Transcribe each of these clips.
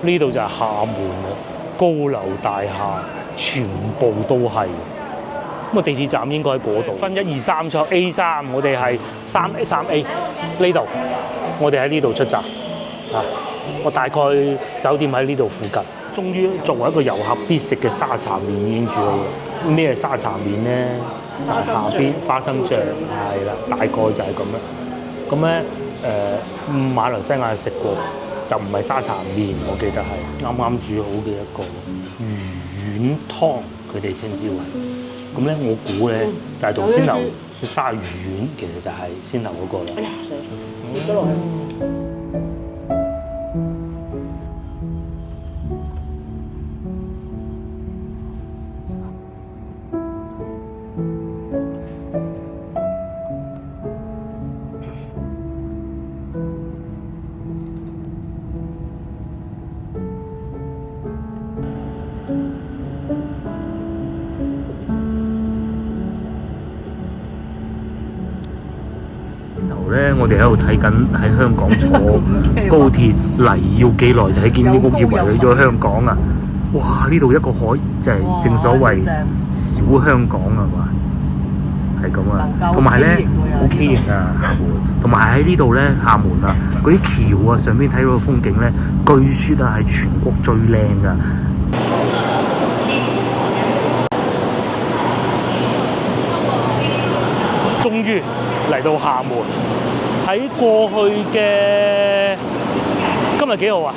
呢度就係廈門啦，高樓大廈全部都係。咁啊地鐵站應該喺嗰度，分1、2、3座 A3，我哋係3A 呢度，我哋喺呢度出閘啊！我大概酒店喺呢度附近。終於作為一個遊客必食嘅沙茶麵已經煮好啦。咩沙茶麵咧？就係下邊花生醬，係啦，大概就係咁樣。咁咧馬來西亞食過，就唔係沙茶麵，我記得係啱啱煮好嘅一個魚丸湯，佢哋稱之為。咁咧，我估咧就係同先頭嘅鯊魚丸，其實就係先頭嗰個啦。跌咗落去。咧，我哋喺度睇緊喺香港坐高鐵嚟要幾耐，就喺見啲屋協圍去咗香港啊！哇！呢度一個海，即係正所謂小香港啊嘛，係咁啊！同埋咧好畸形啊，廈門，同埋喺呢度咧廈門啊，嗰啲橋啊上邊睇到嘅風景咧，據說啊係全國最靚噶。終於嚟到廈門，喺過去嘅今日幾號啊？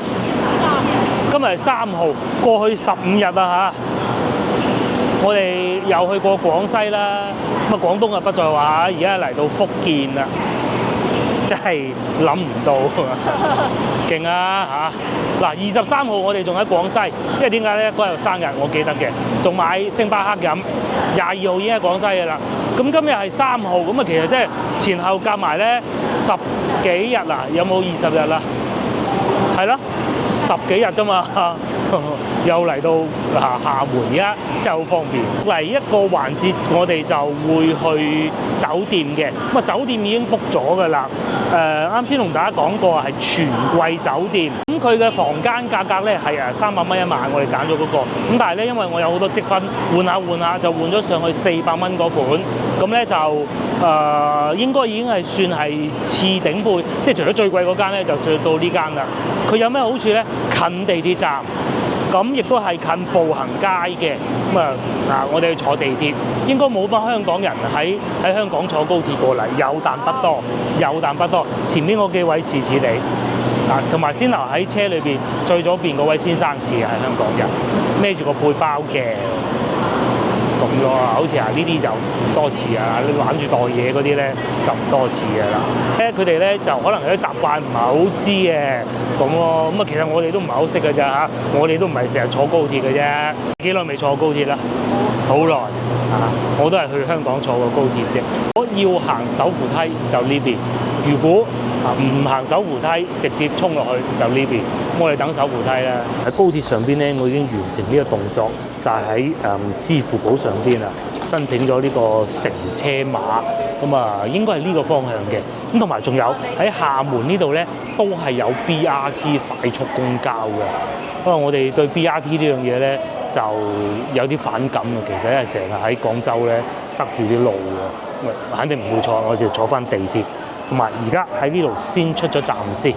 今日係3號，過去15日啊嚇！我哋又去過廣西啦，咁啊廣東啊不在話，而家嚟到福建啦，真係諗唔到勁啊嚇！嗱，23號我哋仲喺廣西，因為點解咧？嗰日生日我記得嘅，仲買星巴克飲。22號已經喺廣西嘅啦。咁今日係3號，咁啊其實即係前後夾埋咧10幾日啊，有冇20日啦？係咯，10幾日啫嘛，又嚟到廈門，而家真係好方便。嚟一個環節，我哋就會去酒店嘅，咁啊酒店已經 book 咗㗎啦。啱先同大家講過係全季酒店，咁佢嘅房間價格咧係300蚊一晚，我哋揀咗嗰個。咁但係咧，因為我有好多積分，換下就換咗上去400蚊嗰款，咁咧就應該已經係算係次頂配，即係除咗最貴嗰間咧，就最到呢間啦。佢有咩好處咧？近地鐵站。咁亦都係近步行街嘅，咁我哋去坐地鐵，應該冇乜香港人喺香港坐高鐵過嚟，有但不多。前面嗰幾位似地，同埋先留喺車裏邊最左邊嗰位先生似係香港人，孭住個背包嘅。咁咯，好似呢啲就多似啊，你攬住袋嘢嗰啲咧就唔多似嘅啦。佢哋咧就可能有啲習慣唔係好知嘅咁咯。咁啊，其實我哋都唔係好識嘅咋嚇，我哋都唔係成日坐高鐵嘅啫。幾耐未坐過高鐵啦？好耐啊！我都係去香港坐過高鐵啫。我要行手扶梯就呢邊，如果唔行手扶梯，直接衝落去就呢邊。我哋等手扶梯啦。喺高鐵上邊咧，我已經完成呢個動作。就喺支付寶上邊啊，申請咗呢個乘車碼，咁啊應該係呢個方向嘅。咁同埋仲有喺廈門呢度咧，都係有 BRT 快速公交嘅。不過我哋對 BRT 呢樣嘢咧就有啲反感啊。其實因為成日喺廣州咧塞住啲路嘅，肯定唔會坐，我哋坐翻地鐵。同埋而家喺呢度先出咗站先。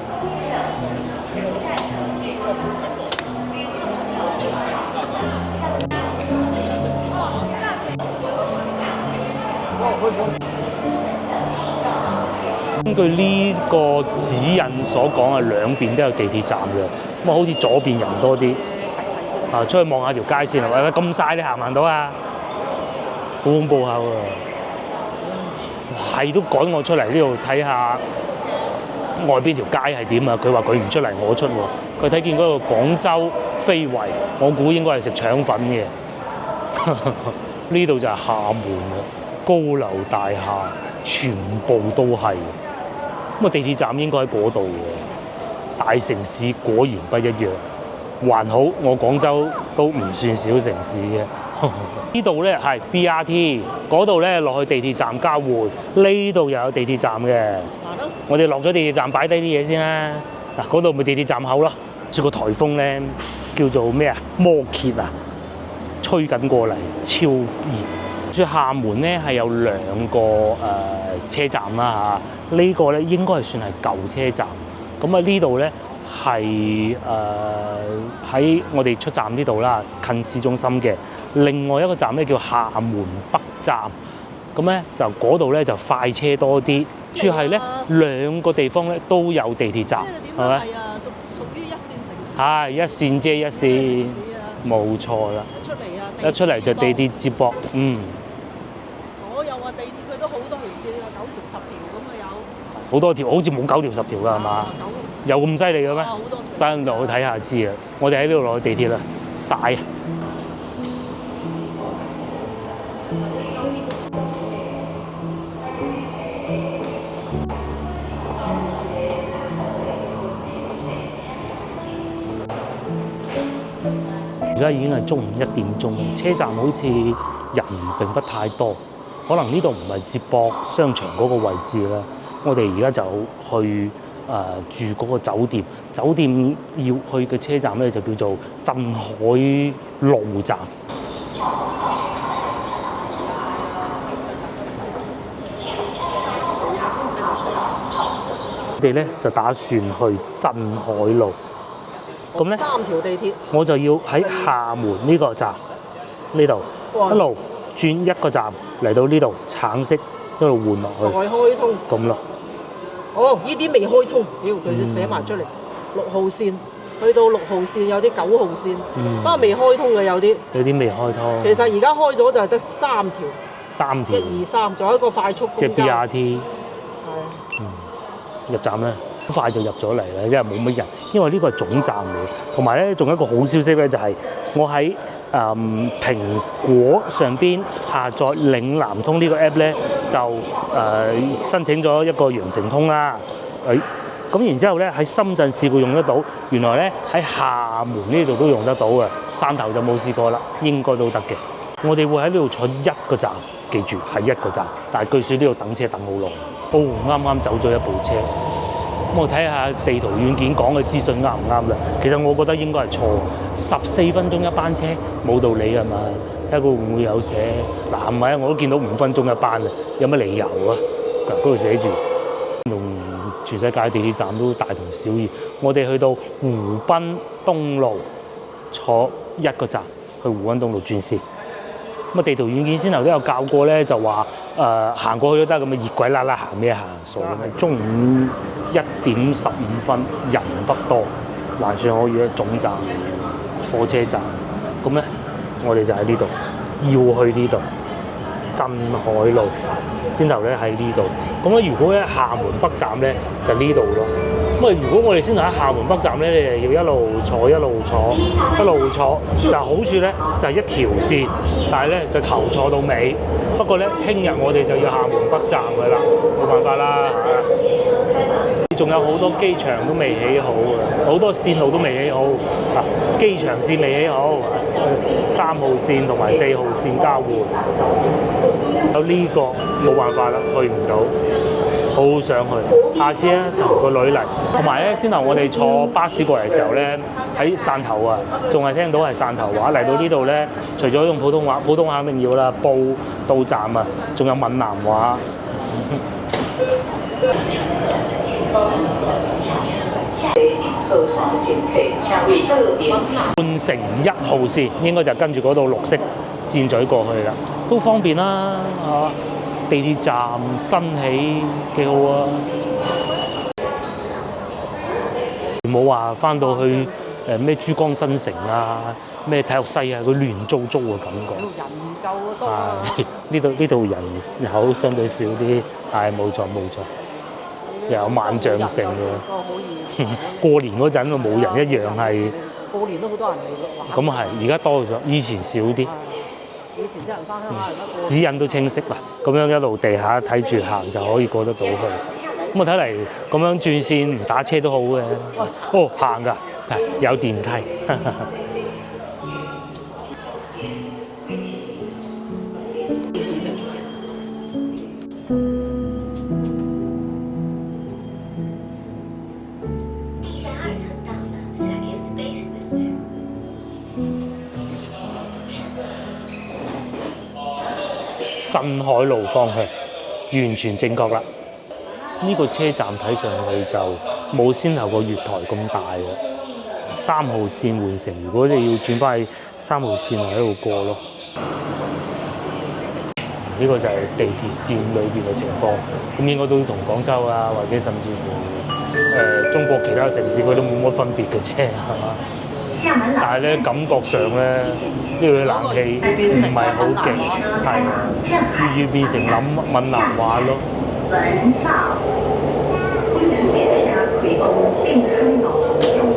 根據呢個指引所講啊，兩邊都有地鐵站嘅，咁啊好似左邊人多啲。出去望下條街先啊！喂，咁曬你行唔行到啊？好恐怖下喎！係都趕我出嚟呢度睇下外邊條街係點啊！佢話佢唔出嚟，我出喎。佢睇見嗰個廣州非遺，我估應該係食腸粉嘅。呢度就係廈門啦，高樓大廈全部都係。咁啊地鐵站應該喺嗰度喎。大城市果然不一樣。還好，我廣州都唔算小城市嘅。呢度咧係 BRT， 嗰度咧落去地鐵站交換，呢度又有地鐵站嘅。我哋落咗地鐵站擺低啲嘢先啦。嗱，嗰度咪地鐵站口咯。個颱風咧叫做咩啊？摩羯啊，吹緊過嚟，超熱。所以廈門咧係有兩個車站啦嚇，呢個咧應該係算係舊車站。咁啊呢度咧係喺我哋出站呢度啦，近市中心嘅。另外一個站咧叫廈門北站，咁咧就嗰度咧就快車多啲。主要係咧兩個地方咧都有地鐵站，係咪？係啊，屬於一線城市。係一線啫，一線，冇錯啦。一出嚟就地鐵接駁，所有地鐵佢都好多條線，有9條10條咁啊有。好多條，好似冇9條10條㗎係嘛？有咁犀利嘅咩？好多。等落去睇下知啊！我哋喺呢度落去地鐵啦，曬啊！而家已經係中午1點鐘，車站好似人並不太多，可能呢度唔係接駁商場嗰個位置啦。我哋而家就去住嗰個酒店，酒店要去嘅車站咧就叫做鎮海路站。我哋咧就打算去鎮海路。咁咧3條地鐵，我就要喺廈門呢個站呢度一路轉一個站嚟到呢度橙色一路換落去。待開通。咁咯。哦，呢啲未開通，屌佢先寫埋出嚟。6號線去到6號線，有啲9號線，不過未開通嘅有啲。有啲未開通。其實而家開咗就係得3條。3條。1、2、3，仲有一個快速公交。即係 BRT。係。入站咧，好快就入咗嚟啦，因為冇乜人，因為呢個係總站嚟。同埋咧，仲有一個好消息咧，就係我喺蘋果上邊下載嶺南通呢個 app 咧，就申請咗一個羊城通啦。咁然之後咧喺深圳試過用得到，原來咧喺廈門呢度都用得到嘅，汕頭就冇試過啦，應該都得嘅。我哋會喺呢度坐一個站，記住係一個站，但係據說呢度等車等好耐。啱啱走咗一部車，咁我睇下地圖軟件講嘅資訊啱唔啱啦。其實我覺得應該係錯，14分鐘一班車冇道理㗎嘛。睇下佢會唔會有寫嗱，唔係啊，我都見到5分鐘一班啊，有乜理由啊？嗰度寫住同全世界地鐵站都大同小異。我哋去到湖濱東路坐一個站去湖濱東路轉線。咁啊，地圖軟件先頭都有教過咧，就話行過去都得，咁啊熱鬼啦啦行咩行數咁。中午1點15分，人不多，還算可以嘅總站、火車站。咁咧，我哋就喺呢度，要去呢度鎮海路。先頭咧喺呢度。咁咧，如果咧廈門北站咧就呢度咯。咁啊，如果我哋先頭喺廈門北站咧，你就要一路坐一路坐一路坐，就好處咧就係一條線，但係咧就頭坐到尾。不過咧，聽日我哋就要廈門北站㗎啦，冇辦法啦嚇。仲有好多機場都未起好嘅，好多線路都未起好。嗱，機場線未起好，3號線同埋4號線交換。有呢個冇辦法啦，去唔到。好想去，下次咧同個女嚟，同埋咧先頭我哋坐巴士過嚟嘅時候咧，喺汕頭啊，仲係聽到係汕頭話。嚟到呢度咧，除咗用普通話，普通話肯定要啦，報到站啊，仲有閩南話。換乘1號線應該就跟住嗰度綠色箭嘴過去啦，都方便啦嚇。地鐵站新起幾好啊！冇話翻到去咩珠江新城啊、咩體育西啊，佢亂糟糟嘅感覺。人唔夠啊多啊！呢度人口相對少啲，係冇錯冇錯。又有萬象城喎。過年嗰陣冇人一樣係。過年都好多人嚟。咁係，而家多咗，以前少啲。以前啲人翻鄉下，而家指引都清晰啦，咁樣一路地下睇住行就可以過得到去。咁我睇嚟咁樣轉線唔打車都好嘅。哦，行㗎，係有電梯。地下2層到了，下列鎮海路方向，完全正確啦。呢個車站睇上去就冇先頭個月台咁大嘅，3號線換乘，如果你要轉翻去3號線喺度過咯。呢個就係地鐵線裏邊嘅情況，咁應該都同廣州啊，或者甚至乎中國其他城市佢都冇乜分別嘅啫，係嘛？但係咧感覺上咧，呢個冷氣唔係好勁，係啊，粵語變成閩南話咯。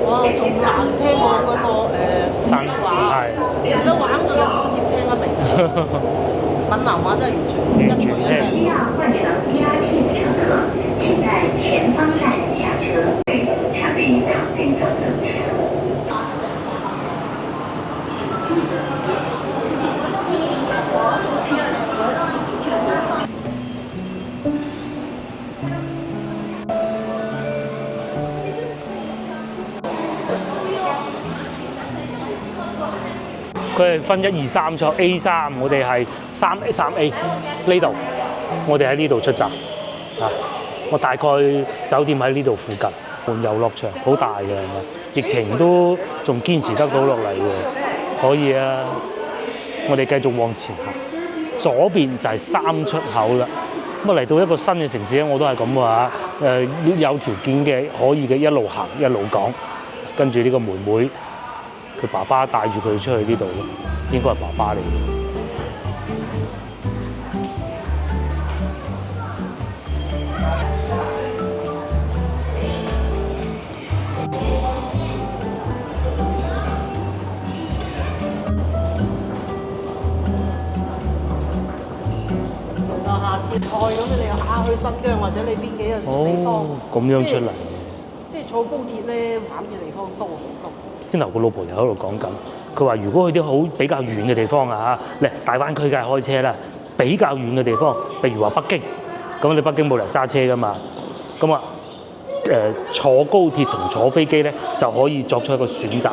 哇，仲難聽過嗰個廣州話，廣州話咁仲有少少聽得明。閩南話真係完全一樣。需要換乘 BRT 的乘客，請在前方站下車，請立躺進走等車。佢係分1、2、3座 A3，我哋係3A 呢度，我哋喺呢度出站啊！我大概酒店喺呢度附近，玩遊樂場好大嘅，疫情都仲堅持得到落嚟喎，可以啊！我哋繼續往前行，左邊就係3出口啦。咁啊嚟到一個新嘅城市咧，我都係咁話有條件嘅可以嘅一路行一路講，跟住呢個妹妹。佢爸爸帶住佢出去呢度咯，應該係爸爸嚟嘅。其實下次去咁你去新疆或者你邊幾個地方，咁樣出嚟，即係坐高鐵咧玩嘅地方多好多。先頭個老婆又喺度講緊，佢話如果去啲好比較遠嘅地方啊嚇，嚟大灣區梗係開車啦。比較遠嘅地方，譬如話北京，咁你北京冇理由揸車噶嘛，咁啊坐高鐵同坐飛機咧就可以作出一個選擇，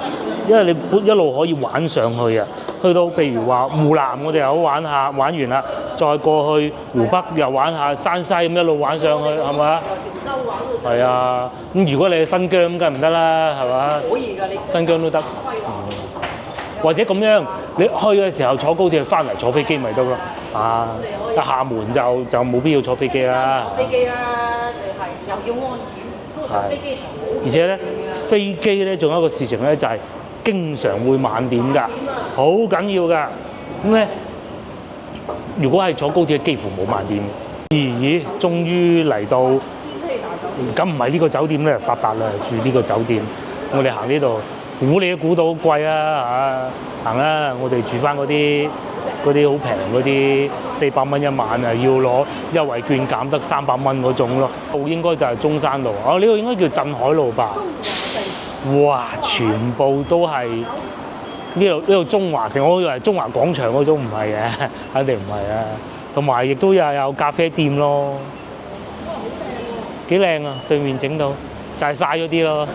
因為你一路可以玩上去啊，去到譬如話湖南我哋又好玩下，玩完啦，再過去湖北又玩下山西咁一路玩上去，係咪？係啊，咁如果你去新疆咁梗係唔得啦，係嘛？可以㗎，你新疆都得，或者咁樣，你去嘅時候坐高鐵翻嚟坐飛機咪得咯，啊！廈門就冇必要坐飛機啦。坐飛機啦，係又要安檢，通常飛機場冇。而且咧，飛機咧仲有一個事情咧，就係經常會晚點㗎，好緊要㗎。咁咧，如果係坐高鐵，幾乎冇慢點。咦，終於嚟到。咁唔係呢個酒店咧發達啦，住呢個酒店，我哋行呢度，估你都估到好貴啊嚇！行啦，我哋住翻嗰啲好平嗰啲400蚊一晚啊，要攞優惠券減得300蚊嗰種咯。路應該就係中山路，呢度應該叫鎮海路吧？哇！全部都係呢度中華城，我以為中華廣場嗰種，唔係嘅，肯定唔係啊。同埋亦都有咖啡店咯。幾靚啊！對面整到就係曬咗啲咯，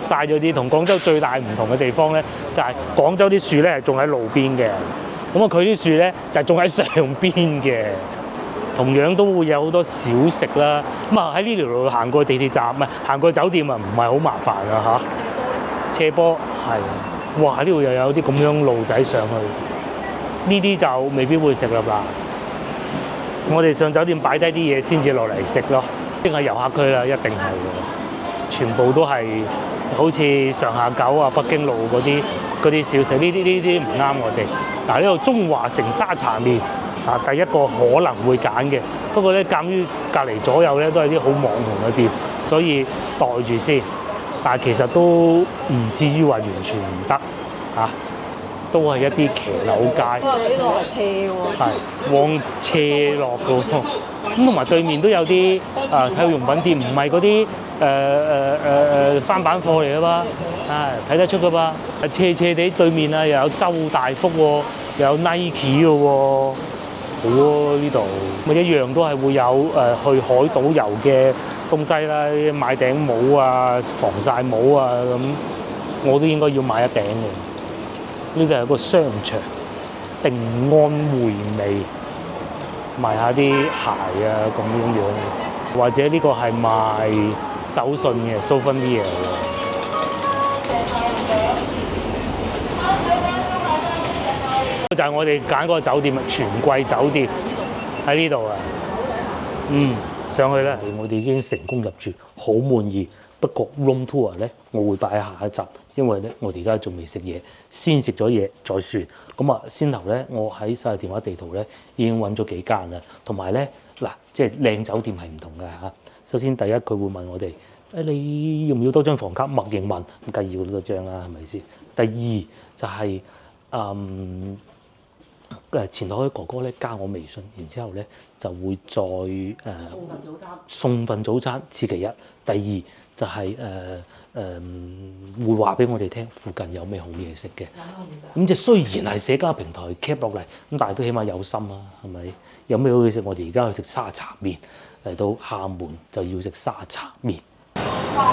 曬咗啲。同廣州最大唔同嘅地方咧，就係廣州啲樹咧仲喺路邊嘅，咁啊佢啲樹咧就仲喺上邊嘅。同樣都會有好多小食啦。咁啊喺呢條路行過地鐵站，唔係行過酒店啊，唔係好麻煩啊嚇。斜坡係，哇！呢度又有啲咁樣路仔上去，呢啲就未必會食啦吧。我哋上酒店擺低啲嘢先至落嚟食咯。一定係遊客區啦，一定係嘅，全部都係好似上下九啊、北京路嗰啲小食，呢啲唔啱我哋。嗱，呢度中華城沙茶麵啊，第一個可能會揀嘅，不過咧鑑於隔離左右咧都係啲好網紅嘅店，所以袋住先。但係其實都唔至於話完全唔得嚇。都係一啲騎樓街，呢度係斜喎，係往斜落嘅喎。咁同埋對面都有啲體育用品店，唔係嗰啲翻版貨嚟嘅嘛，睇得出嘅嘛。斜斜地對面啊，又有周大福喎，又有 Nike 嘅喎，好喎呢度。咪一樣都係會有去海島遊嘅東西啦，買頂帽啊、防曬帽啊咁，我都應該要買一頂嘅。呢就係個商場，定安匯美，賣下啲鞋啊咁樣樣，或者呢個係賣手信嘅 souvenir 喎。就係我哋揀嗰個酒店啊，全季酒店喺呢度啊。上去咧，我哋已經成功入住，好滿意。不過 room tour 咧，我會擺喺下一集，因為咧我哋而家仲未食嘢，先食咗嘢再算。咁啊，先頭咧，我喺手提電話地圖咧已經揾咗幾間啦，同埋咧嗱，即係靚酒店係唔同嘅嚇。首先第一，佢會問我哋：你要唔要多張房卡？默認問，咁梗係要多張啦，係咪先？第二就係前台哥哥咧加我微信，然之後咧就會再送份早餐，此其一。第二就係會話俾我哋聽附近有咩好嘢食嘅。咁即係雖然係社交平台 cap 落嚟，咁但係都起碼有心啦，係咪？有咩好嘢食？我哋而家去食沙茶麵，嚟到廈門就要食沙茶麵。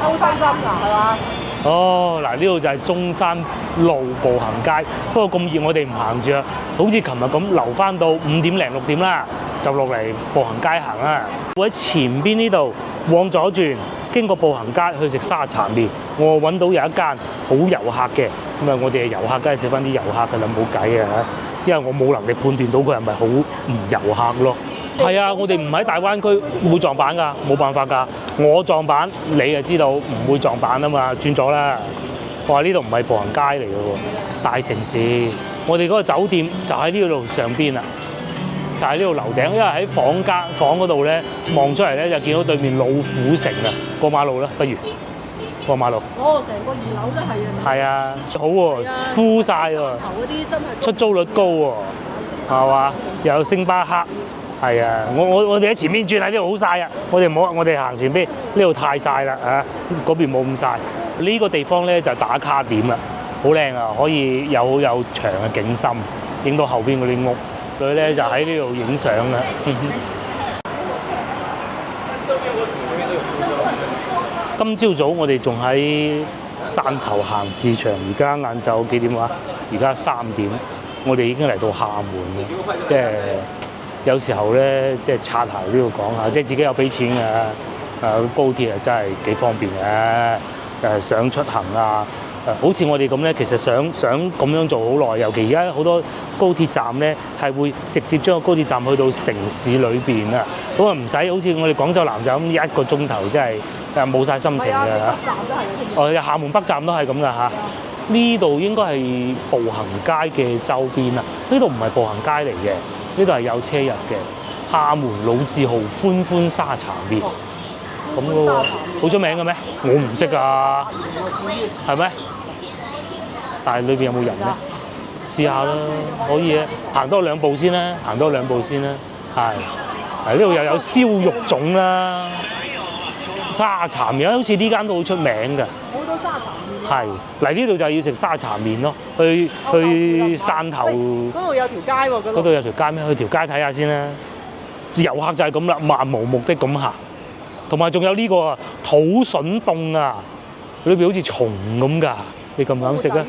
中山三茶係嘛？哦，嗱，呢度就係中山路步行街。不過咁熱，我哋唔行住啊，好似琴日咁留翻到5點零6點啦，就落嚟步行街行啦。我喺前邊呢度往左轉，經過步行街去食沙茶麵。我揾到有一間好遊客嘅，咁啊，我哋係遊客，梗係食翻啲遊客㗎啦，冇計啊，因為我冇能力判斷到佢係咪好唔遊客咯。係啊，我哋唔喺大灣區會撞板㗎，冇辦法㗎。我撞板，你就知道唔會撞板啊嘛，轉咗啦。我話呢度唔係步行街嚟嘅喎，大城市。我哋嗰個酒店就喺呢度上邊啦，就喺呢度樓頂，因為喺房嗰度咧望出嚟咧就見到對面老虎城啊。過馬路啦，不如過馬路。哦，成個2樓都係啊。係啊，好喎，敷晒喎。頭嗰啲真係出租率高喎，係嘛？又有星巴克。係啊，我哋喺前面轉喺呢度好曬啊！我哋行前邊呢度太曬啦啊！嗰邊冇咁曬。呢個地方咧就打卡點啦，好靚啊！可以有長嘅景深，影到後邊嗰啲屋。佢咧就喺呢度影相啦。今朝早我哋仲喺汕頭行市場，而家晏晝幾點話？而家3點，我哋已經嚟到廈門啦，即係。有時候咧，即係擦鞋都要講下，即係自己有俾錢嘅，高鐵啊真係幾方便嘅，想出行啊，好似我哋咁咧，其實想咁樣做好耐，尤其而家好多高鐵站咧係會直接將個高鐵站去到城市裏邊啊，咁啊唔使好似我哋廣州南站咁1個鐘頭，真係冇晒心情嘅嚇。廈門北站都係咁㗎嚇。呢度應該係步行街嘅周邊啊，呢度唔係步行街嚟嘅。呢度係有車入嘅，廈門老字號歡歡沙茶麵，咁嘅喎，好出名嘅咩？我唔識㗎，係咩？但係裏邊有冇人咧？試下啦，可以啊，行多2步先啦，行多2步先啦，係。呢度又有燒肉粽啦，沙茶麵，好似呢間都好出名㗎。好多沙茶麵。係嚟呢度就要食沙茶麵咯，去汕頭嗰度有條街喎，嗰度有條街咩？去條街睇下先啦。遊客就係咁啦，漫無目的咁行，同埋仲有呢個啊土筍凍啊，裏邊好似蟲咁㗎，你敢唔敢食啊？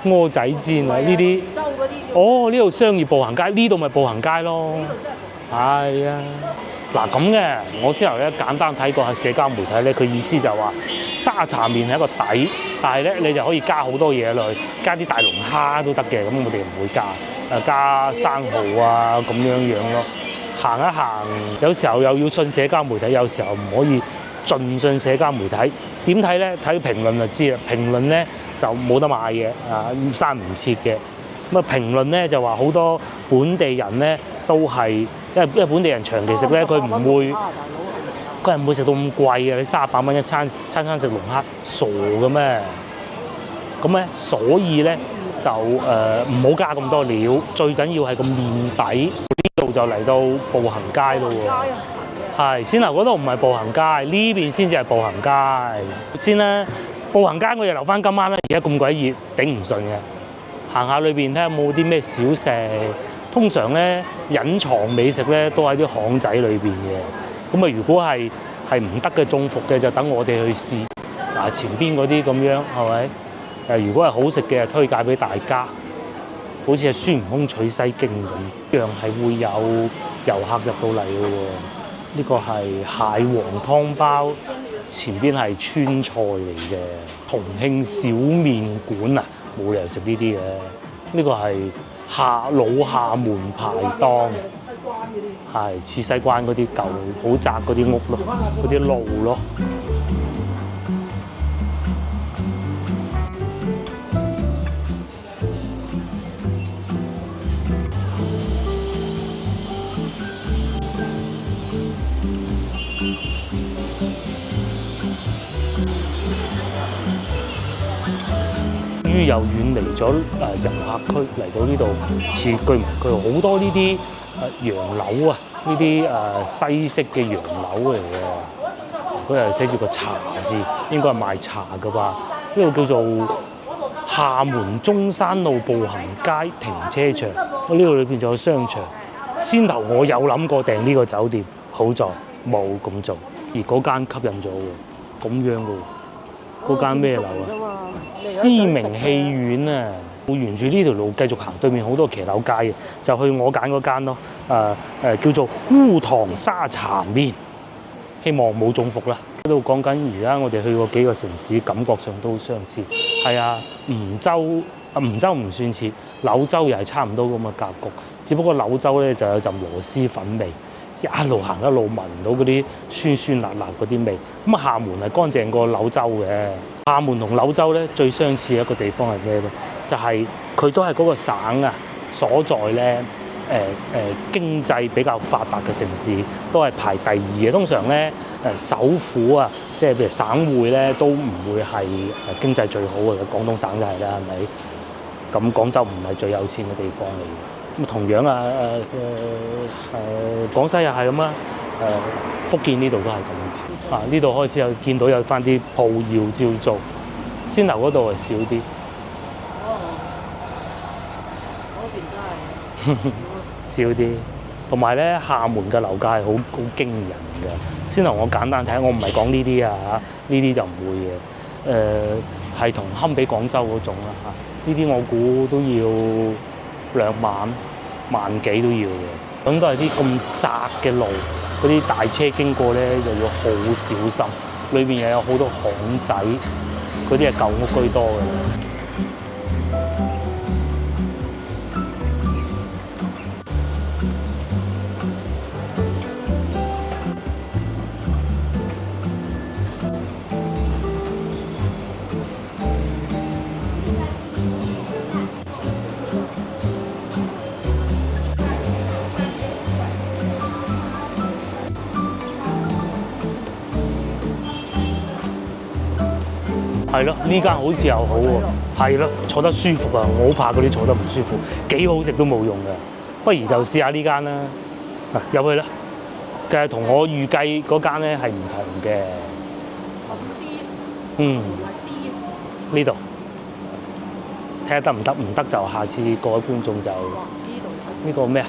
蚵仔煎啊，呢啲哦，呢度商業步行街，呢度咪步行街咯。係啊，嗱咁嘅，我先頭咧簡單睇過係社交媒體咧，佢意思就話沙茶麵係一個底，但係咧你就可以加好多嘢落去，加啲大龍蝦都得嘅，咁我哋唔會加，加生蠔啊咁樣咯。行一行，有時候又要信社交媒體，有時候唔可以盡信社交媒體。點睇咧？睇評論就知啦。評論咧就冇得買嘅，刪唔切嘅。咁啊評論咧就話好多本地人咧都係，因為本地人長期食咧，佢係唔會食到咁貴嘅。你38蚊一餐，餐食龍蝦，傻嘅咩？咁咧，所以咧就唔好加咁多料，最緊要係個麵底。呢度就嚟到步行街咯喎，係先頭嗰度唔係步行街，呢邊先至係步行街。先啦，步行街我哋留翻今晚啦，而家咁鬼熱，頂唔順嘅。行下裏邊睇下有冇啲咩小食，通常咧隱藏美食咧都喺啲巷仔裏邊嘅。咁啊，如果係唔得嘅中伏嘅，就等我哋去試。嗱，前邊嗰啲咁樣係咪？如果係好食嘅，推介俾大家。好似係孫悟空取西經咁，一樣係會有遊客入到嚟嘅喎。呢個係蟹黃湯包，前邊係川菜嚟嘅。重慶小麵館啊，冇理由食呢啲嘅。呢個係老廈門排檔，係似西關嗰啲舊好窄嗰啲屋咯，嗰啲路咯。於又遠離咗遊客區嚟到呢度似居民區，好多呢啲洋樓啊，呢啲西式嘅洋樓嚟嘅。佢係寫住個茶字，應該係賣茶㗎吧？呢度叫做廈門中山路步行街停車場。呢度裏邊仲有商場。先頭我有諗過訂呢個酒店，好在冇咁做，而嗰間吸引咗喎，咁樣嘅喎，嗰間咩樓啊？思明戲院啊，會沿住呢條路繼續行，對面好多騎樓街嘅，就去我揀嗰間咯。叫做烏塘沙茶麵，希望冇中伏啦。喺度講緊而家我哋去過幾個城市，感覺上都相似。係啊，梧州唔算似，柳州又係差唔多咁嘅格局，只不過柳州咧就有陣螺絲粉味。一路行一路聞到嗰啲酸酸辣辣嗰啲味。咁啊，廈門係乾淨過柳州嘅。廈門同柳州咧最相似嘅一個地方係咩咧？就係佢都係嗰個省啊所在咧，經濟比較發達嘅城市，都係排第二嘅。通常咧首府啊，即係譬如省會咧，都唔會係經濟最好嘅。廣東省就係啦，係咪？咁廣州唔係最有錢嘅地方嚟嘅。咁同樣廣西又係咁啦，福建呢度都係咁。呢度開始見到有翻啲鋪要照做，先頭嗰度係少啲。嗰邊都係少啲。同埋咧，廈門嘅樓價係好驚人嘅。先頭我簡單睇，我唔係講呢啲啊，呢啲就唔會嘅。係同堪比廣州嗰種啦嚇。呢啲我估都要2萬幾都要嘅。咁都係啲咁窄嘅路，嗰啲大車經過咧就要好小心。裏邊又有好多巷仔，嗰啲係舊屋居多嘅。係咯，呢間好似又好喎。係咯，坐得舒服啊！我好怕嗰啲坐得唔舒服，幾好食都冇用嘅。不如就試下呢間啦。入去啦。其實同我預計嗰間咧係唔同嘅。呢度睇下得唔得？唔得就下次各位觀眾就呢個咩啊？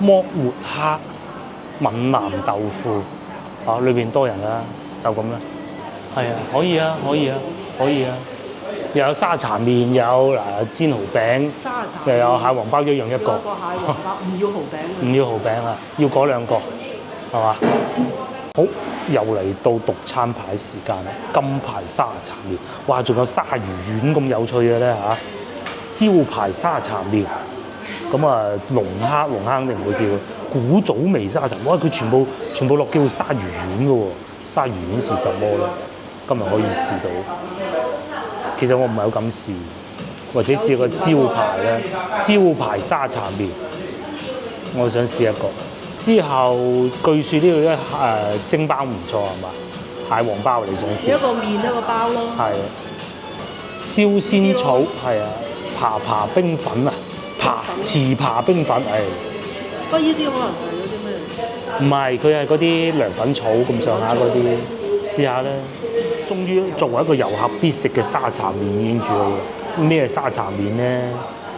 剝活蝦、閩南豆腐裏邊多人啦，就咁啦。係啊，可以啊，可以啊，可以啊。又有沙茶麵，有煎蠔餅，又有蟹黃包一樣一個。個蟹黃包唔要蠔餅。唔要蠔餅啊，要嗰兩個，係嘛？好，又嚟到獨餐牌時間啦！金牌沙茶麵，哇，仲有鯊魚丸咁有趣嘅咧嚇！招牌沙茶麵，咁啊龍蝦肯定唔會叫古早味沙茶，哇！佢全部落叫鯊魚丸嘅喎，鯊魚丸是什麼咧？今日可以試到，其實我唔係好敢試，或者試個招牌咧，招牌沙茶麵，我想試一個。之後據說呢度咧蒸包唔錯係嘛？蟹黃包你想試？一個麵一個包咯。係。燒仙草係啊，爬冰粉啊，糍粑冰粉係。不過呢啲可能係嗰啲咩？唔係，佢係嗰啲涼粉草咁上下嗰啲，試下啦。終於作為一個遊客必食嘅沙茶麵已經住到，咩沙茶麵咧？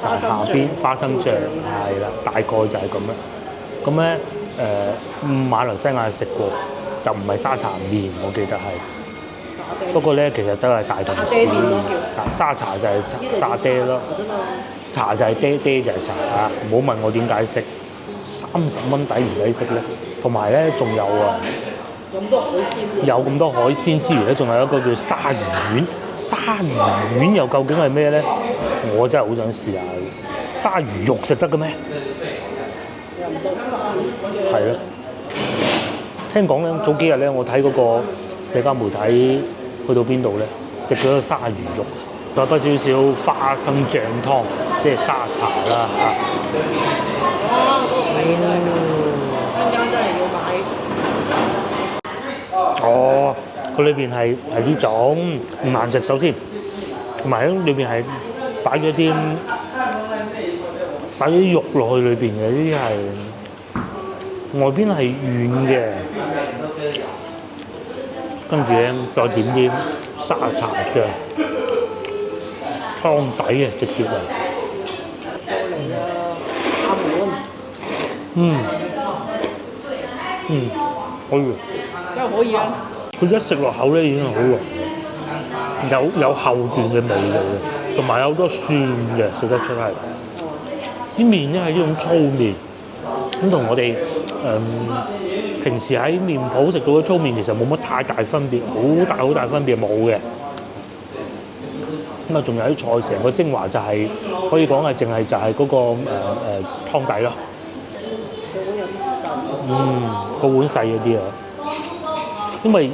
就係下邊花生醬係啦，大概就係咁啦。咁咧馬來西亞食過，就唔係沙茶麵，我記得係。不過咧，其實都係大同小異。沙茶就係沙爹咯，茶就係爹，爹就係茶啊！唔好問我點解釋。沙30蚊抵唔抵食咧？同埋咧，仲有啊，有咁多海鮮，有咁多海鮮之餘咧，仲有一個叫鯊魚丸。鯊魚丸又究竟係咩咧？我真係好想試下。鯊魚肉食得嘅咩？有咁多鯊魚。係咯。聽講咧，早幾日咧，我睇嗰個社交媒體去到邊度咧，食咗個鯊魚肉，再多少少花生醬湯，即係沙茶啦嚇。哇！嗰個味真係，陣間真係要買。哦，佢裏邊係呢種唔難食，首先，同埋喺裏邊係擺咗啲肉落去裏邊嘅，呢啲係外邊係軟嘅，跟住咧再點啲沙茶醬湯底啊，直接嚟。過嚟啊，阿門。可以。梗係可以啊！佢一食落口咧已經好濃，有後段嘅味道嘅，同埋有好多蒜嘅，食得出係。啲麵咧係呢種粗麵，咁同我哋平時喺麵鋪食到嘅粗麵其實冇乜太大分別，好大分別冇嘅。咁啊，仲有啲菜成個精華就係、可以講係淨係就係嗰個湯底咯。個碗細嗰啲啊。因為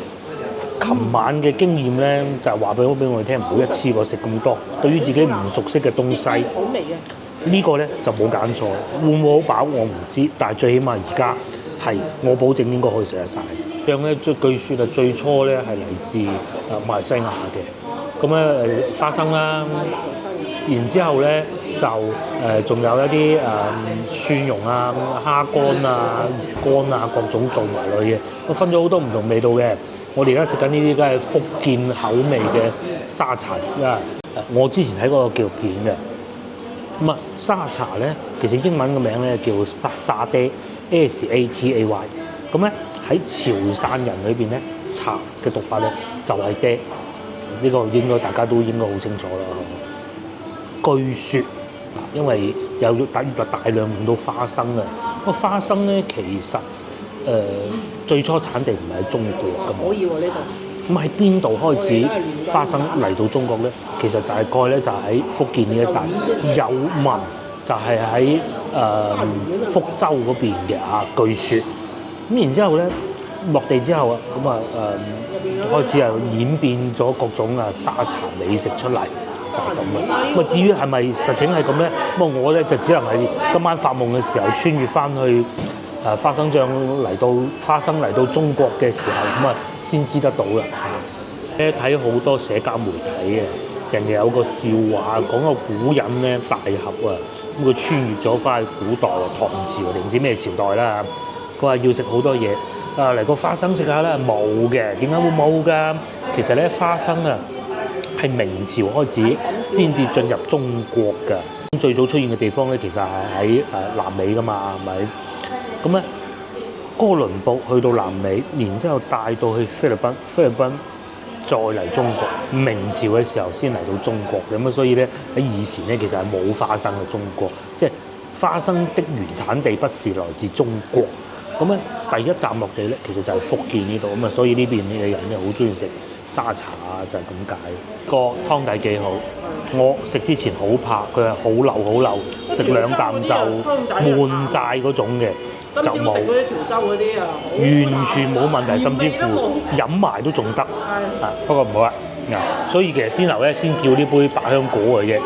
琴晚嘅經驗咧，就係話俾我哋聽，唔好一次過食咁多。對於自己唔熟悉嘅東西，好味啊！呢個咧就冇揀錯。會唔會好飽我唔知，但係最起碼而家係我保證應該可以食得晒。醬咧，據說啊，最初咧係嚟自馬來西亞嘅。咁咧花生啦，然之後咧就仲有一啲蒜蓉啊、蝦乾啊、魚乾啊各種做埋類嘅，都分咗好多唔同味道嘅。我哋而家食緊呢啲梗係福建口味嘅沙茶啊！我之前睇過個紀錄片嘅，咁啊沙茶咧其實英文嘅名咧叫沙爹 SATAY， 咁咧喺潮汕人裏邊咧茶嘅讀法咧就係爹。呢個應該大家都應該好清楚啦。據說因為有大量用到花生啊，個花生咧其實最初產地唔係喺中國㗎。可以喎呢度。咁喺邊度開始花生嚟到中國咧？其實大概咧就喺福建呢一帶，有聞就係喺福州嗰邊嘅啊。據說咁然之後咧落地之後啊，咁啊開始又演變咗各種沙茶美食出嚟，就係咁啦。咁啊至於係咪實情係咁咧？不過我咧就只能係今晚發夢嘅時候穿越翻去花生醬花生嚟到中國嘅時候，咁啊先知得到啦。咧睇好多社交媒體嘅，成日有個笑話講個古人咧大俠啊，咁佢穿越咗翻去古代唐朝定唔知咩朝代啦。佢話要食好多嘢。嚟個花生食下咧冇嘅，點解會冇㗎？其實咧花生啊係明朝開始先至進入中國㗎。最早出現嘅地方咧，其實係喺南美㗎嘛，係咪？咁咧哥倫布去到南美，然之後帶到去菲律賓，菲律賓再嚟中國。明朝嘅時候先嚟到中國嘅，咁所以咧喺以前咧其實係冇花生嘅中國，即係花生的原產地不是來自中國。咁咧第一站落地咧，其實就係福建呢度，咁啊，所以呢邊嘅人咧好中意食沙茶啊，就係咁解。個湯底幾好，我食之前好怕佢係好流，食兩啖就悶晒嗰種嘅，就冇。食嗰啲潮州嗰啲啊，完全冇問題，甚至乎飲埋都仲得。不過唔好啦，所以其實先頭咧先叫呢杯百香果嘅啫。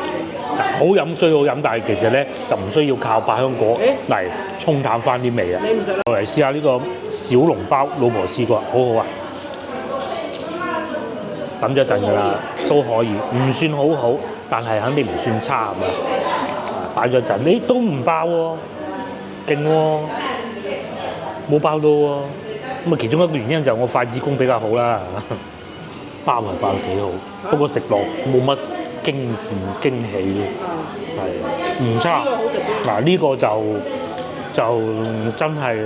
好飲最好飲，但係其實咧就唔需要靠百香果嚟沖淡翻啲味啊！你唔食啦？我嚟試下呢個小籠包，老婆試過，好好啊！等咗一陣㗎啦，都可以，唔算好好，但係肯定唔算差咁啊！擺咗一陣，你都唔爆喎，勁喎，冇爆到喎。咁啊，其中一個原因就係我筷子功比較好啦，包係包得幾好，不過食落冇乜驚喜咯，係唔差。嗱呢個就真係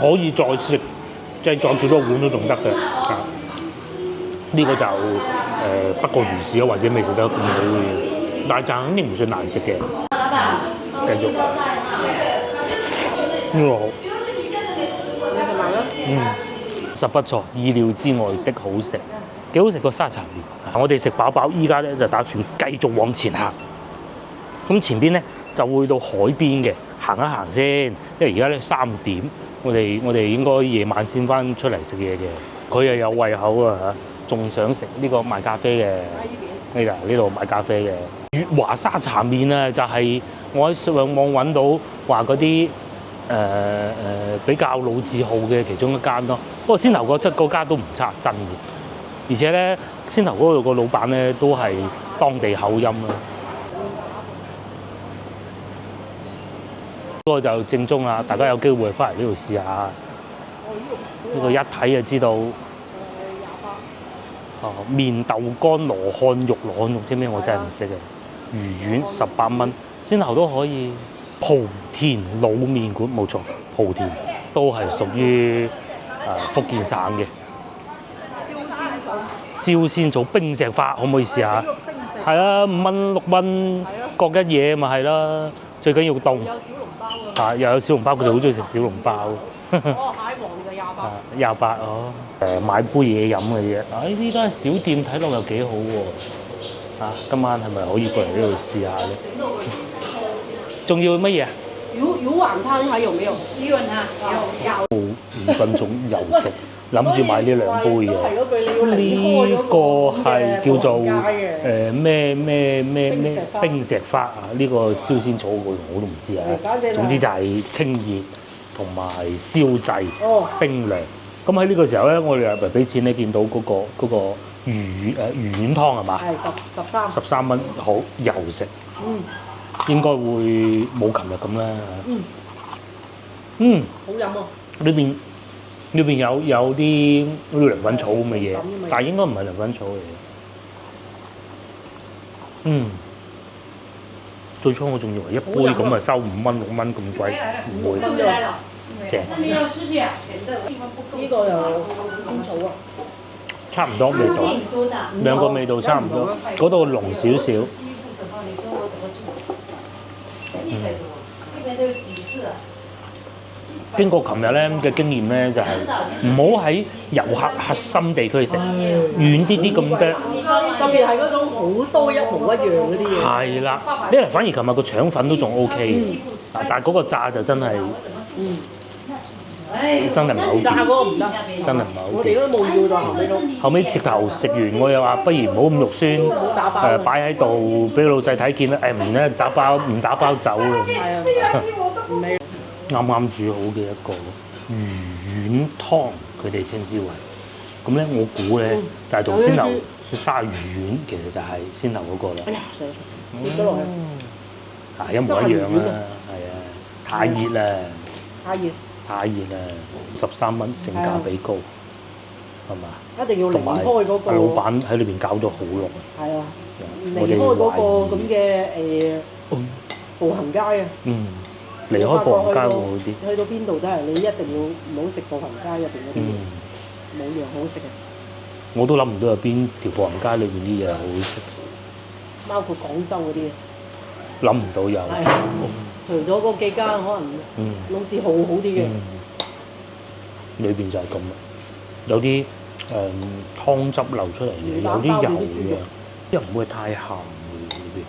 可以再食，即係再叫多碗都仲得嘅。呢個就不過如是咯，或者未食得咁好嘅，但係就肯定唔算難食嘅。繼續。呢個好。你食埋啦。實不錯，意料之外的好食，幾好食個沙茶麵。我哋食飽飽，依家咧就打算繼續往前行。咁前邊咧就會到海邊嘅，行一行先。因為而家咧3點，我哋應該夜晚先翻出嚟食嘢嘅。佢又有胃口啊嚇，仲想食呢個賣咖啡嘅。呢度買咖啡嘅粵華沙茶麵啊，就係我喺上網揾到話嗰啲比較老字號嘅其中一間咯。不過先頭嗰間都唔差，真嘅。而且咧，先頭嗰度個老闆咧都係當地口音啦。呢個就正宗啦，大家有機會翻嚟呢度試下。呢個一睇就知道。麵豆乾、羅漢肉知咩？我真係唔識嘅。魚丸18蚊，先頭都可以。莆田老麵館冇錯，莆田都係屬於福建省嘅。燒仙草冰石花，可唔可以試下？係啊，5蚊6蚊各一嘢咪係啦，最緊要凍。有小籠包啊！又有小籠包，佢哋好中意食小籠包。蟹黃就28哦。買杯嘢飲嘅啫。呢間小店睇落又幾好喎。今晚係咪可以過嚟呢度試下咧？仲要乜嘢啊？魚丸湯還有沒有？魚丸湯有。5分鐘又食，諗住買呢2杯嘅。呢個係叫做咩冰石花啊？呢個燒仙草我都唔知啊。總之就係清熱同埋消滯冰涼。咁喺呢個時候咧，我哋入嚟俾錢咧，見到嗰個魚丸湯係嘛？係13蚊，好又食。應該會冇琴日咁啦。好飲喎！呢邊有啲涼粉草咁嘅嘢，但係應該唔係涼粉草嚟嘅。最初我仲以為一杯咁啊收5蚊6蚊咁貴，唔會。正。呢個又仙草啊。差唔多味道，兩個味道差唔多，嗰度濃少少。經過琴日咧嘅經驗咧，就係唔好喺遊客核心地區食，遠啲咁多。特別係嗰種好多一模一樣嗰啲嘢。係啦，因為反而琴日個腸粉都仲 OK，但係嗰個炸就真係，真係唔係好。炸嗰個唔得，真係唔係好。我哋都冇要到後尾都。後尾直頭食完，我又話不如唔好咁肉酸，擺喺度俾老細睇見啦。唔咧唔打包走啦。係啊。啱啱煮好嘅一個魚丸湯，佢哋稱之為。咁咧，我估咧就係同先頭嘅鯊魚丸，其實就係先頭嗰個啦。哎呀，跌咗落去。一模一樣啦，係啊，太熱啦。太熱啦！13蚊，性價比高，係嘛？一定要離開嗰個。老闆喺裏邊搞咗好耐。係啊，離開嗰個咁嘅步行街啊。離開步行街會好啲。去到邊度都係，你一定要唔好食步行街入邊嗰啲嘢，冇樣好食嘅。我都諗唔到有邊條步行街裏邊啲嘢係好食。包括廣州嗰啲。諗唔到有。除咗嗰幾間可能老字號好啲嘅，裏邊就係咁啦。有啲湯汁流出嚟嘅，有啲油嘅，又唔會太鹹嘅裏邊，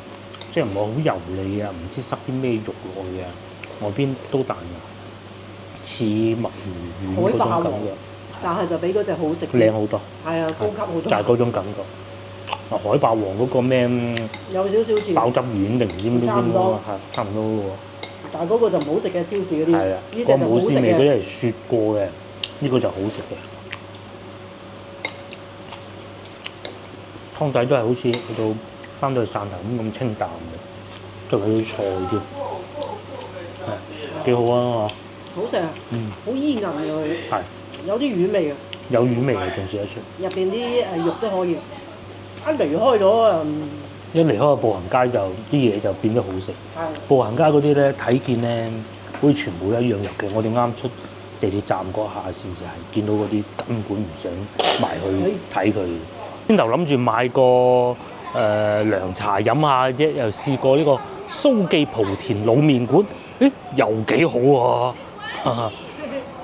即係唔係好油膩啊，唔知塞啲咩肉落去啊。外邊都彈嘅，似墨魚丸嗰種感覺，但係就比嗰隻好食，靚好多。係啊，高級好多。就係嗰種感覺。海霸王嗰個咩？有少少似爆汁丸定唔知咩咁咯，係差唔多喎。但係嗰個就唔好食嘅，超市嗰啲。係啊，嗰個冇鮮味嗰啲係雪過嘅，呢個就好食嘅。湯底都係好似去到翻到去汕頭咁清淡嘅，仲有啲菜添。幾好啊！好食啊！好煙韌嘅佢，係有啲魚味嘅，有魚味嘅仲試得出。入邊啲肉都可以。一離開個步行街就啲嘢就變得好食。步行街嗰啲咧睇見咧，好似全部一樣，尤其我哋啱出地鐵站嗰下先至係見到嗰啲根本唔想埋去睇佢。先頭諗住買個涼茶飲下啫，又試過呢個蘇記莆田老麵館。又幾好喎！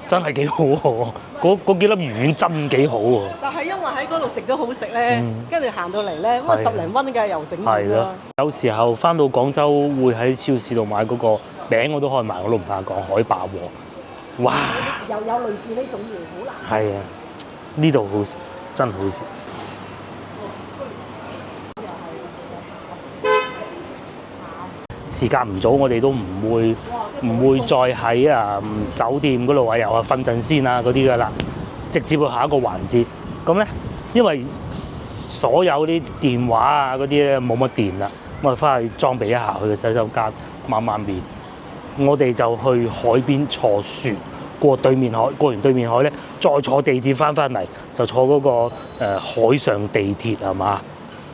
真係幾好喎！嗰幾粒魚丸真幾好喎。但係因為喺嗰度食咗好食咧，跟住行到嚟咧，咁啊10零蚊嘅又整完啦。有時候翻到廣州會喺超市度買嗰個餅，我都可以買，我都唔怕講海霸王。哇！又有類似呢種嘢，好難。係啊，呢度好食，真好食。時間唔早，我哋都唔會再喺酒店嗰度話又話瞓陣先啊嗰啲噶啦，直接去下一個環節。咁咧，因為所有啲電話啊嗰啲咧冇乜電啦，咁啊翻去裝備一下去個洗手間抹面。我哋就去海邊坐船過對面海，過完對面海咧，再坐地鐵翻嚟，就坐嗰個海上地鐵係嘛？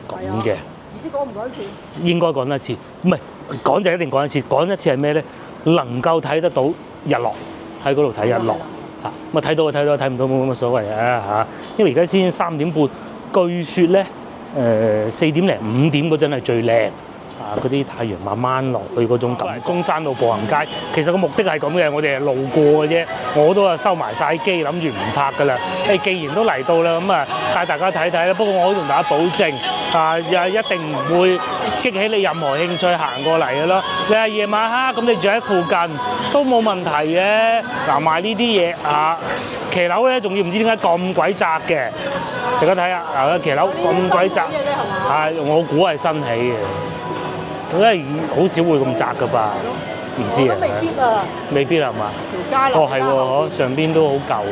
咁嘅。唔知講唔講一次？應該講一次，唔係講就一定講一次。講一次係咩咧？能夠睇得到日落，喺嗰度睇日落嚇。咁啊睇到就睇到，睇唔到冇乜所謂啊嚇。因為而家先3點半，據說咧4點零5點嗰陣係最靚啊！嗰啲太陽慢慢落去嗰種感。中山路步行街其實個目的係咁嘅，我哋係路過嘅啫。我都係收埋晒機，諗住唔拍㗎啦。既然都嚟到啦，咁啊帶大家睇睇啦。不過我可以同大家保證。一定唔會激起你任何興趣行過嚟嘅咯。你係夜晚黑咁，你住喺附近都冇問題嘅。嗱，賣呢啲嘢騎樓咧，仲要唔知點解咁鬼窄嘅？大家睇下嗱，騎樓咁鬼窄，我估係新起嘅，因為好少會咁窄噶吧？唔知啊，未必啊，未必係嘛？條街係喎，上邊都好舊嘅，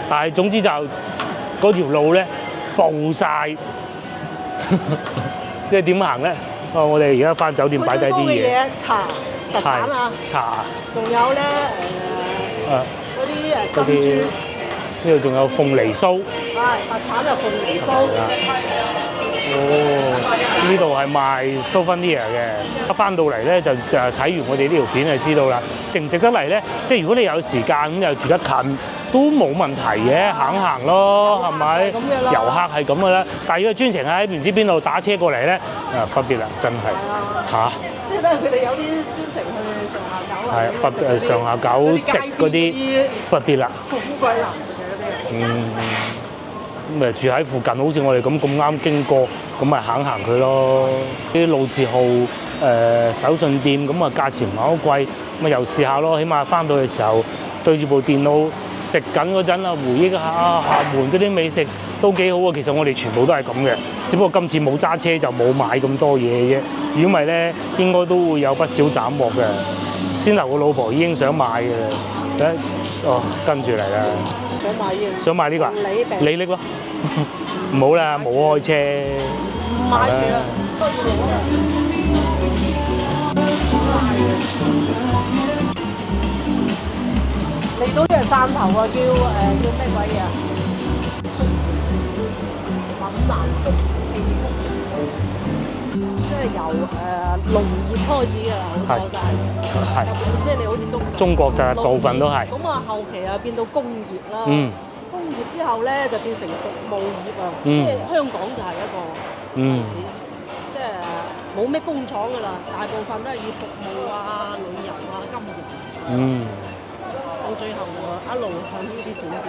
但係總之就嗰條路咧暴晒。即係點行咧？我哋而家翻酒店擺低啲嘢，茶、特產啊，茶，仲有咧嗰啲珍珠，呢度仲有鳳梨酥，特產就鳳梨酥。呢度係賣 souvenir 嘅。翻到嚟咧就睇完我哋呢條片就知道啦。值唔值得嚟咧？即係如果你有時間咁又住得近，都冇問題嘅，行咯，係咪？遊客係咁嘅啦。但係如果專程喺唔知邊度打車過嚟咧，不必啦，真係嚇。即係咧，佢哋有啲專程去上下九啊。係上下九食嗰啲不必啦。富貴難食嘅嗰啲。咁咪住喺附近，好似我哋咁啱經過，咁咪行佢咯。啲老字號手信店，咁啊價錢唔係好貴，咁又試下咯。起碼翻到嘅時候對住部電腦食緊嗰陣啊，回憶下廈門嗰啲美食都幾好啊。其實我哋全部都係咁嘅，只不過今次冇揸車就冇買咁多嘢啫。如果唔係咧，應該都會有不少斬獲嘅。先頭個老婆已經想買嘅，跟住嚟啦。想買呢個啊？你拎咯，唔好啦，冇開車。唔買住啦，都要攞啦。嚟到呢個汕頭啊，叫咩鬼嘢啊？閩南粥氣福，即係由農業開始嘅好多係，即係你好似中國就部分都係。咁啊，後期啊變到工業啦。工業之後咧就變成服務業啊，即係香港就係一個例子，即係冇咩工廠噶啦，大部分都係以服務啊、旅遊啊、金融，到最後一路向呢啲轉變。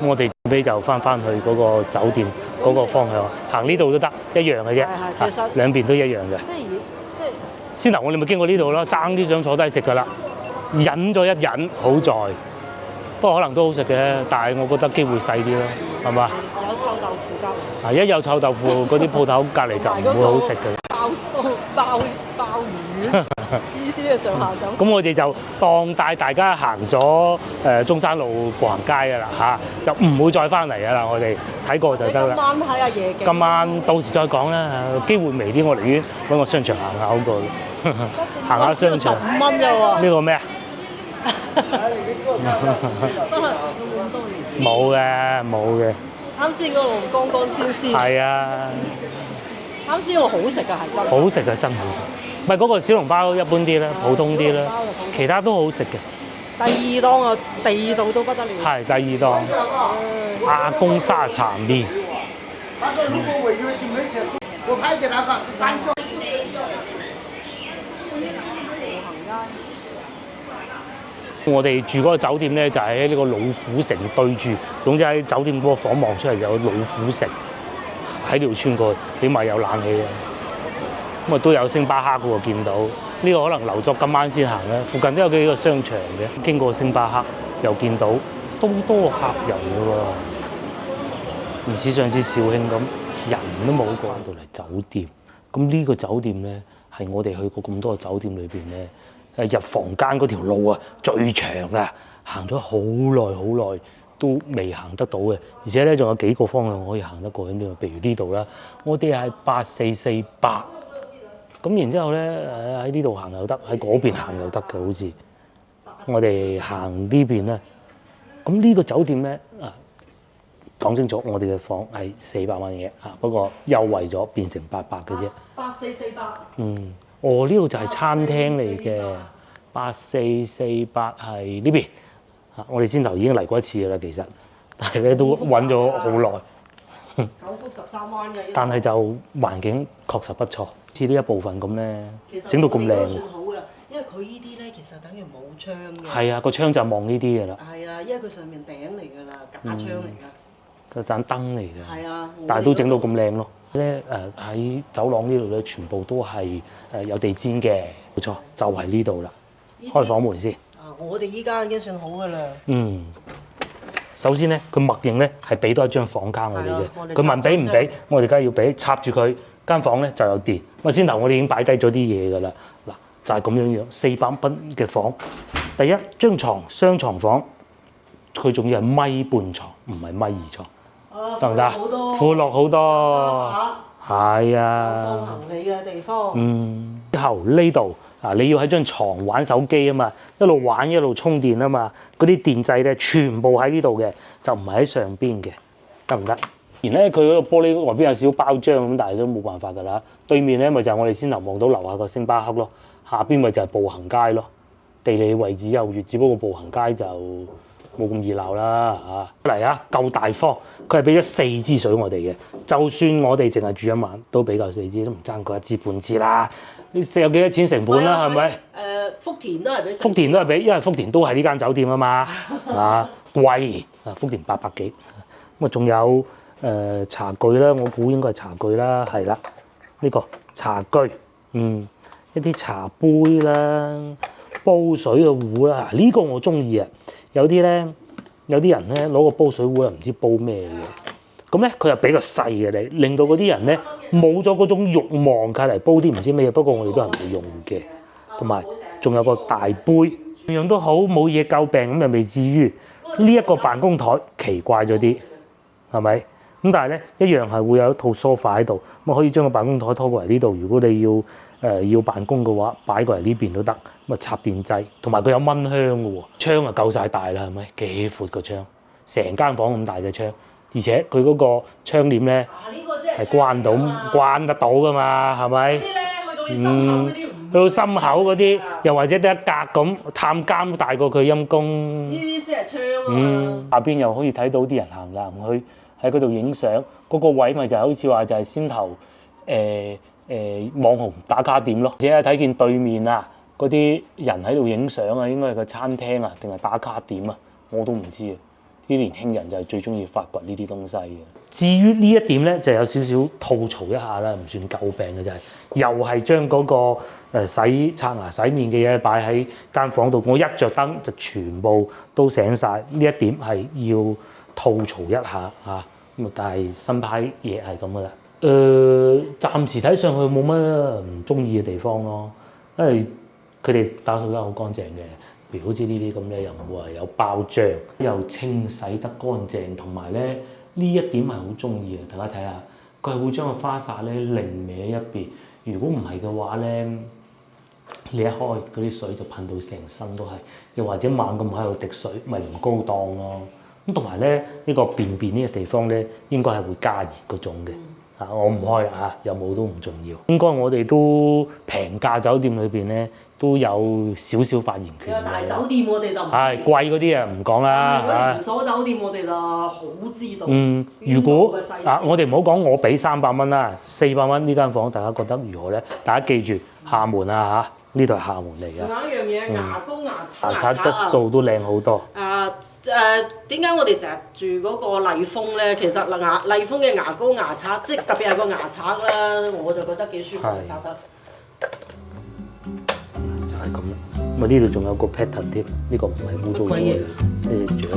我哋準備就翻去嗰個酒店嗰個方向，行呢度都得，一樣嘅啫，其實兩邊都一樣嘅。即係先頭我哋咪經過呢度咯，爭啲想坐低食噶啦，忍咗一忍，好在。不過可能都好食嘅，但係我覺得機會細啲咯，係嘛？有臭豆腐隔離。一有臭豆腐，嗰啲鋪頭隔離就唔會好食嘅。鮑酥、鮑魚，呢啲係上下九。咁我哋就當帶大家行咗中山路步行街㗎啦嚇，就唔會再翻嚟㗎啦。我哋睇過就得啦。今晚睇下夜景。今晚到時再講啦，機會微啲，我寧願揾個商場行下好過。行下商場。15蚊啫喎。呢個咩啊？冇嘅。啱先嗰度乾乾鮮鮮。係啊。啱先嗰個好食㗎，係真。好食啊，真好食。唔係嗰個小籠包一般啲啦，普通啲啦，其他都好食嘅。第二檔啊，地道到不得了。係第二檔。阿公沙茶麵。我哋住嗰個酒店咧，就喺呢個老虎城對住，總之喺酒店嗰個房望出嚟就有老虎城，喺呢條村過去，起碼有冷氣嘅。咁啊都有星巴克嘅喎，見到呢個可能留作今晚先行啦。附近都有幾個商場嘅，經過星巴克又見到都多客人嘅喎，唔似上次肇慶咁人都冇過到嚟酒店。咁呢個酒店咧係我哋去過咁多個酒店裏邊咧。入房間嗰條路啊，最長啊，行咗好耐都未行得到嘅，而且咧仲有幾個方向可以行得過咁呢度，譬如呢度啦，我哋係8448，咁然之後咧喺呢度行又得，喺嗰邊行又得嘅，好似我哋行呢邊咧，咁呢個酒店咧講清楚，我哋嘅房係400蚊嘅不過優惠咗變成800嘅啫。8448。呢度就係餐廳嚟嘅，8448係呢邊。我哋先頭已經嚟過一次㗎啦，其實，但係咧都揾咗好耐。9福13灣嘅。但係就環境確實不錯，似呢一部分咁咧，整到咁靚。算好㗎，因為佢呢啲咧其實等於冇窗嘅。係啊，個窗就望呢啲㗎啦。係啊，因為佢上面頂嚟㗎啦，假窗嚟㗎。個盞燈嚟嘅。係啊。但係都整到咁靚咯。咧喺走廊呢度咧，全部都係有地氈嘅，冇錯，就係呢度啦。開房門先。我哋依家已經算好噶啦。首先咧，佢默認咧係俾多一張房卡我哋嘅。佢問俾唔俾，我哋梗係要俾，插住佢間房咧就有電。咁先頭我哋已經擺低咗啲嘢噶啦。嗱，就係咁樣樣，400蚊嘅房。第一張床雙床房，佢仲要係米半床，唔係米2床。得唔得？闊落好多，係啊。放行李嘅地方。之後呢度你要喺張床玩手機啊嘛，一路玩一路充電啊嘛，嗰啲電掣咧全部喺呢度嘅，就唔係喺上邊嘅，得唔得？然咧佢嗰個玻璃外邊有少少包漿咁，但係都冇辦法㗎啦。對面咧咪就係我哋先頭望到樓下個星巴克咯，下邊咪就係步行街咯。地理位置優越，只不過步行街就冇咁熱鬧啦嚇。嚟啊，夠大方，佢係俾咗4支水我哋嘅。就算我哋淨係住一晚，都俾夠4支，都唔爭過1支半支啦。你食有幾多錢成本啦？係咪？福田都係俾。福田都係俾，因為福田都係呢間酒店啊嘛。貴福田800幾。咁啊，仲有茶具啦，我估應該係茶具啦，係啦，呢個茶具，一啲茶杯啦，煲水嘅壺啦，呢個我中意啊。有啲人咧攞個煲水壺又唔知煲咩嘅，咁咧佢又比較細嘅你，令到嗰啲人咧冇咗嗰種慾望，嚟煲啲唔知咩嘢。不過我哋都係唔會用嘅，同埋仲有個大杯，樣樣都好，冇嘢詬病咁又未至於。呢一個辦公台奇怪咗啲，係咪？咁但係咧一樣係會有一套 sofa 喺度，咁可以將個辦公台拖過嚟呢度。如果你要辦公嘅話，擺過嚟呢邊都得。咁啊插電掣，同埋佢有蚊香嘅喎，窗啊夠晒大啦，係咪？幾闊個窗，成間房咁大嘅窗，而且佢嗰個窗簾咧係關得到噶嘛，係咪？去到心口嗰啲，又或者得一格咁，探監大過佢陰公。呢啲先係窗啊！下邊又可以睇到啲人行嚟行去，喺嗰度影相。嗰個位咪就好似話就係先頭網紅打卡點咯，而且睇見對面啊嗰啲人喺度影相啊，應該係個餐廳啊定係打卡點啊，我都唔知啊。啲年輕人就係最中意發掘呢啲東西嘅。至於呢一點咧，就有少少吐槽一下啦，唔算詬病嘅就係，又係將嗰個刷牙洗面嘅嘢擺喺間房度，我一着燈就全部都醒晒。呢一點係要吐槽一下嚇。咁啊，但係新派嘢係咁噶啦。暫時睇上去冇乜唔中意嘅地方咯，因為佢哋打掃得好乾淨嘅，譬如好似呢啲咁咧，又唔會話有包漿，又清洗得乾淨，同埋咧呢一點係好中意嘅。大家睇下，佢係會將個花灑咧擰歪一邊，如果唔係嘅話咧，你一開嗰啲水就噴到成身都係，又或者猛咁喺度滴水，咪唔高檔咯。咁同埋咧呢個便便呢個地方咧，應該係會加熱嗰種嘅。我唔開啦，有冇都唔重要。應該我哋都平價酒店裏邊咧都有少少發言權嘅。大酒店我哋就唔係貴嗰啲啊，唔講啦嚇。連鎖酒店我哋就好知道。如果我哋唔好講我俾300蚊啦，400蚊呢間房，大家覺得如何咧？大家記住廈門啊嚇。呢度係廈門嚟仲㗎。有一樣嘢，牙膏牙刷。牙刷質素都靚好多。點解我哋成日住嗰個麗豐咧？其實麗豐嘅牙膏牙刷，即係特別係個牙刷啦，我就覺得幾舒服，刷得。就係咁啦。咁啊呢度仲有個 pattern 添，呢個唔係污糟咗嘅，呢隻仲有一個。